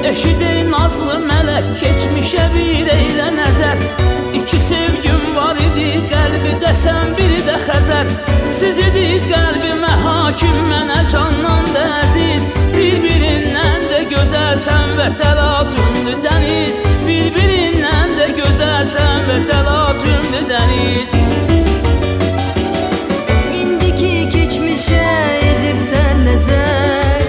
Eşidey nazlı mələk, keçmişə bir eylə nəzər. İki sevgim var idi, qəlbi dəsən, biri də Xəzər. Siz idiz qəlbimə hakim, mənə candan da əziz. Bir-birindən də gözəlsən və təlatümdür dəniz. Bir-birindən də gözəlsən və təlatümdür dəniz. İndiki keçmişə edirsən nəzər,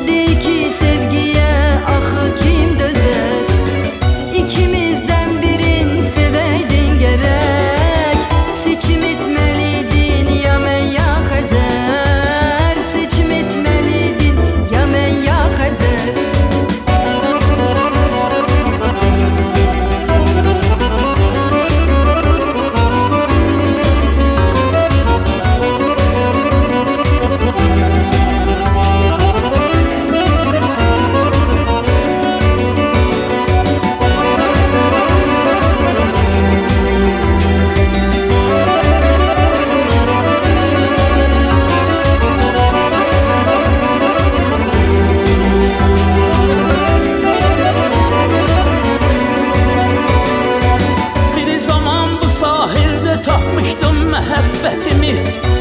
dey ki sevgiyə axı kim dözər? İkimizdən birin sevəydin gərək, seçim etməliydin ya mən ya Xəzər. Seçim etməliydin ya mən ya Xəzər. Tapmışdım məhəbbətimi,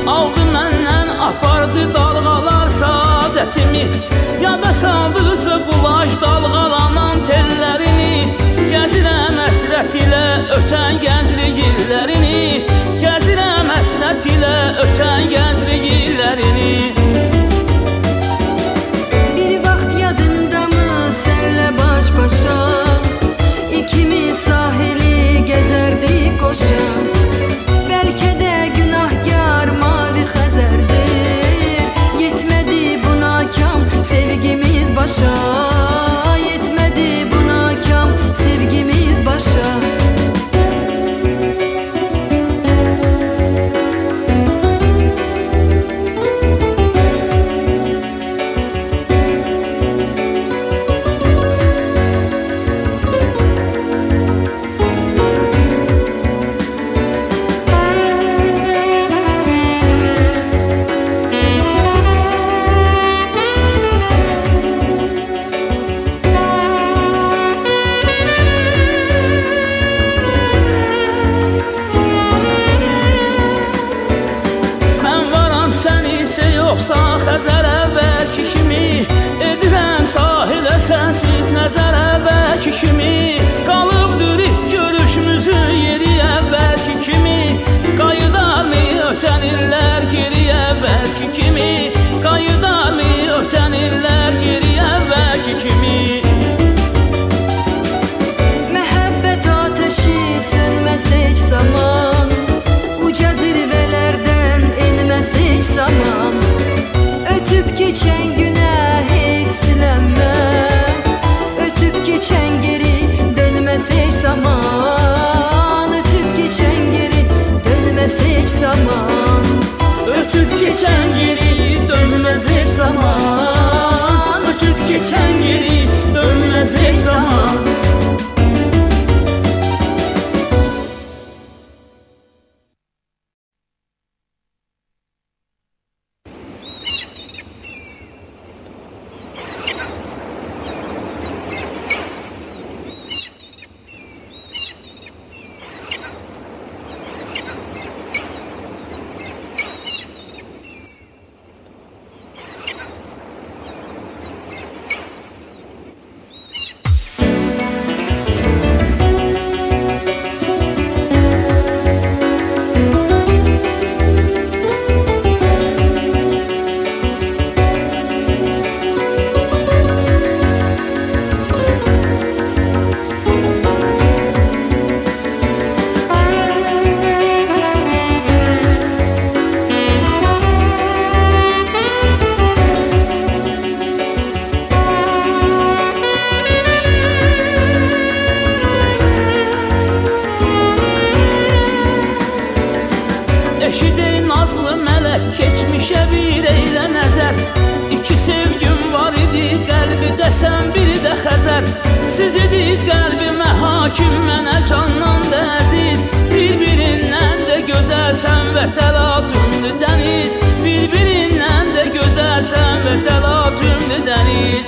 aldı məndən apardı dalğalar saadətimi. Yada saldıqca qulaş dalğalanan tellərini, gəzirəm həsrət ilə ötən gənclik illərini. Gəzirəm həsrət ilə ötən gənclik illərini. Bir vaxt yadındamı sənlə baş-başa, İkimiz sahili gəzərdik qoşa. Bəlkə də günahkar mavi Xəzərdir, yetmədi buna kam sevgimiz başa. Yetmədi buna kam sevgimiz başa. Yoxsa Xəzər əvvəlki kimi, edirəm sahilə sənsiz nəzər əvvəlki kimi. Qalıbdır ilk görüşümüzün yeri əvvəlki kimi. Qayıdarmı ötən illər geri əvvəlki kimi? Qayıdarmı ötən illər geri əvvəlki kimi? Məhəbbət ateşi sönməz heç zaman, uca zirvələrdən enməz heç zaman. Ötüb keçən günə heyfsilənmə, ötüb keçən geri dönməz heç zaman. Ötüb keçən geri dönməz heç zaman. Ötüb keçən geri dönməz heç zaman. Ötüb keçən geri dönməz heç zaman. Eşidey nazlı mələk, keçmişə bir eylə nəzər. İki sevgim var idi, qəlbi dəsən, biri də Xəzər. Siz idiz qəlbimə hakim, mənə candan da əziz. Bir-birindən də gözəlsən və təlatümdür dəniz. Bir-birindən də gözəlsən və təlatümdür dəniz.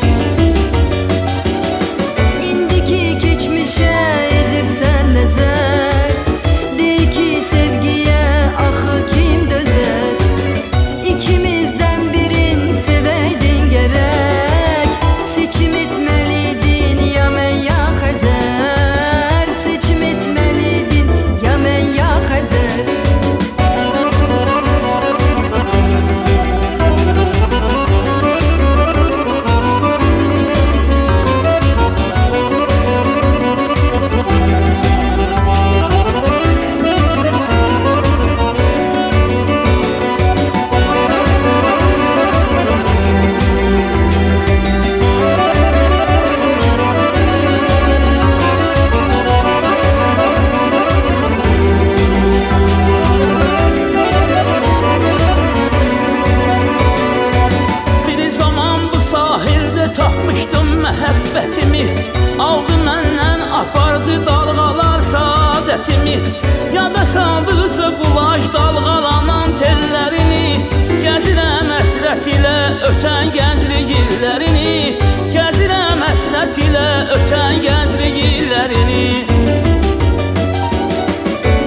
aldı məndən apardı dalğalar saadətimi. Yada saldıqca qulaş dalğalanan tellərini, gəzirəm həsrət ilə ötən gənclik illərini, gəzirəm həsrət ilə ötən gənclik illərini.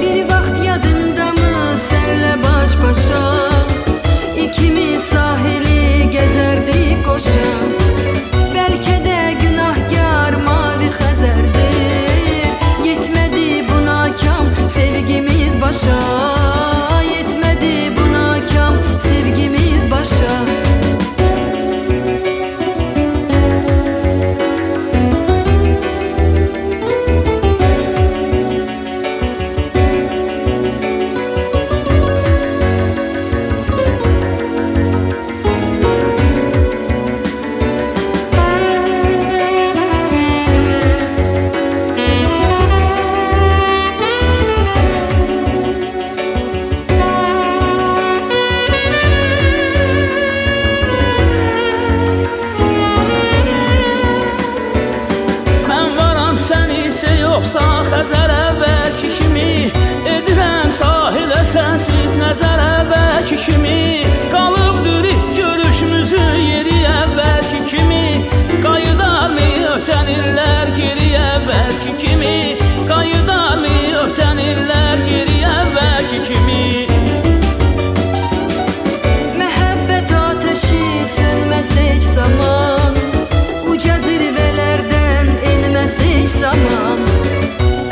Bir vaxt yadındamı senle baş başa, İkimiz sahili gezerdik koşa. Belki de günahkar mavi Xəzərdir, yetmedi buna kam sevgimiz başa, yetmedi buna kam sevgimiz başa. Yoxsa Xəzər əvvəlki kimi, edirəm sahilə sənsiz nəzər əvvəlki kimi. Qalıbdır ilk görüşümüzün yeri əvvəlki kimi, qayıdarmı ötən illər geri əvvəlki kimi, qayıdarmı ötən illər geri əvvəlki kimi. Məhəbbət ateşi sönməz heç zaman, uca zirvələrdən enməz heç zaman.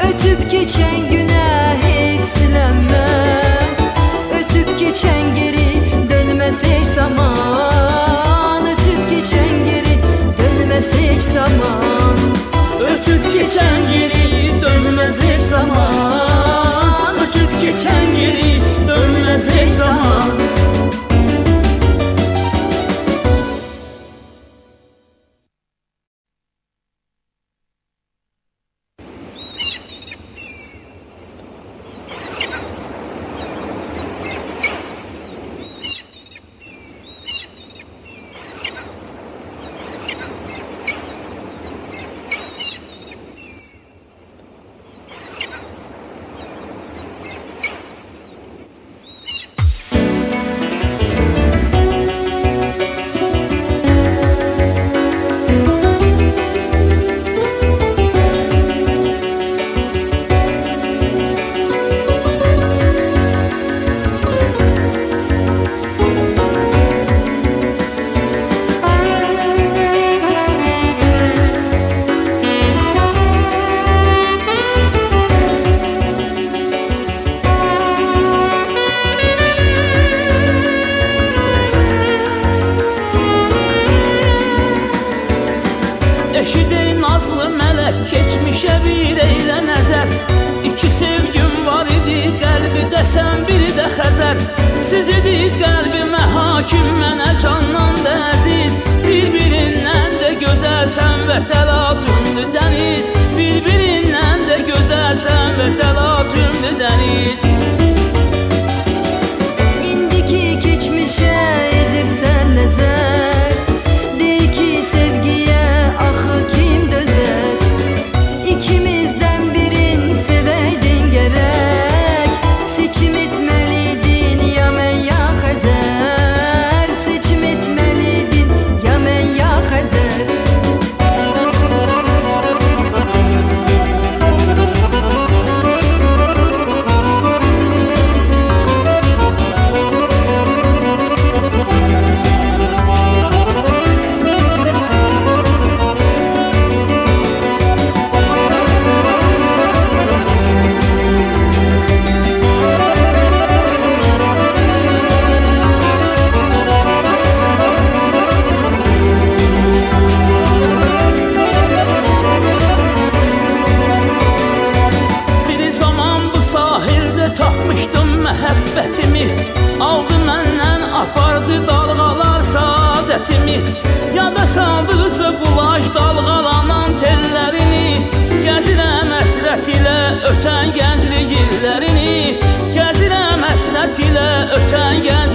Ötüp geçen güne hevslenme, ötüp geçen geri dönmez hiç zaman. Ötüp geçen geri dönmez hiç zaman. Ötüp geçen geri dönmez hiç zaman. Ötüp geçen geri dönmez hiç zaman. Eşidir nazlı mələk, keçmişə bir eylə nəzər. İki sevgim var idi, qəlbi dəsən biri də Xəzər. Siz idiz qəlbimə hakim, mənə candan da əziz. Bir-birindən də gözəlsən və təlatümdür dəniz, bir-birindən də gözəlsən və təlatümdür dəniz. İndiki keçmişə edirsən nəzər, dey ki sevgiyə axı kim dözər? İkimizdən birin sevəydin gərək, seçim etməliydin ya mən ya Xəzər. Seçim etməliydin ya mən ya Xəzər. Tapmışdım məhəbbətimi, aldı məndən apardı dalğalar saadətimi. Yada saldıqca qulaş dalğalanan tellərini, gəzirəm həsrət ilə ötən gənclik illərini, gəzirəm həsrət ilə ötən gənclik illərini.